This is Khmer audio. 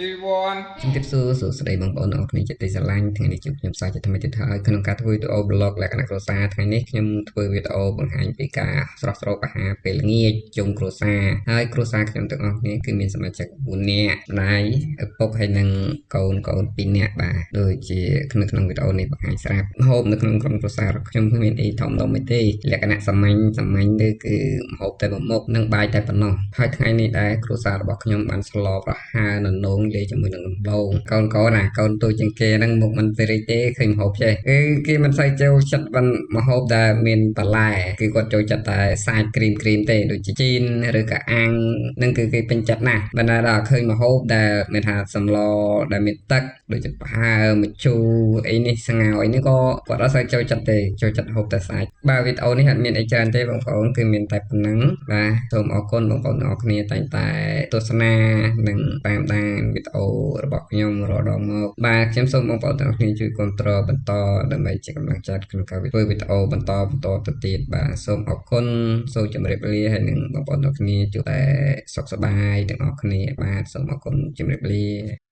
Everyone ជំរាបសួរសួស្តីបងប្អូនទាំងអស់គ្នាជាទីស្រឡាញ់ថ្ងៃនេះជួបខ្ញុំសាជាថ្មីទៀតហើយក្នុងការធ្វើវីដេអូ blog លក្ខណៈគ្រួសារថ្ងៃនេះខ្ញុំធ្វើវីដេអូបង្ហាញពីការស្រស់ស្រូបអាហារពេលល្ងាចជុំគ្រួសារហើយគ្រួសារខ្ញុំទាំងអស់គ្នាគឺមានសមាជិក4នាក់ម្ដាយឪពុកហើយនិងកូន2នាក់បាទដូចជាក្នុងវីដេអូនេះបង្ហាញស្រាប់ម្ហូបនៅក្នុងក្រុមគ្រួសាររបស់ខ្ញុំគ្មានអីធំដុំអីទេលក្ខណៈសាមញ្ញនេះគឺម្ហូបតែមួយមុខនិងបាយតែប៉ុណ្ណោះហើយថ្ងៃនេះដែរគ្រួសាររបស់ខ្ញុំបានស្លប្រហើរនៅនងលេជាមួយនឹងដំឡូងកូនទូជាងគេហ្នឹងមុខមិនសេរីទេឃើញម្ហូបចេះគេមិនសូវចូលចិត្តបានម្ហូបដែលមានបន្លែគឺគាត់ចូលចិត្តតែសាច់គ្រីមទេដូចជាជីនឬក៏អាំងហ្នឹងគឺគេពេញចិត្តណាស់បើណាដល់ឃើញម្ហូបដែលមានថាសម្លដែលមានទឹកដូចជាប្រហើរម្ជូរអីនេះស្ងោរអីនេះក៏គាត់អត់សូវចូលចិត្តទេចូលចិត្តហូបតែសាច់បាទវីដេអូនេះអត់មានអីច្រើនទេបងប្អូនគឺមានតែប៉ុណ្្នឹងបាទសូមអរគុណបងប្អូនទាំងអស់គ្នាតែងតែទស្សនានិងតាមដានវីដេអូរបស់ខ្ញុំរាល់ដងមកបាទខ្ញុំសូមបងប្អូនទាំងអស់គ្នាជួយគាំទ្របន្តដើម្បីជាកម្លាំងចិត្តក្នុងការធ្វើវីដេអូបន្តទៅទៀតបាទសូមអរគុណសូមជម្រាបលាហើយនឹងបងប្អូនទាំងអស់គ្នាជួបតែសុខសប្បាយទាំងអស់គ្នាបាទសូមអរគុណជម្រាបលា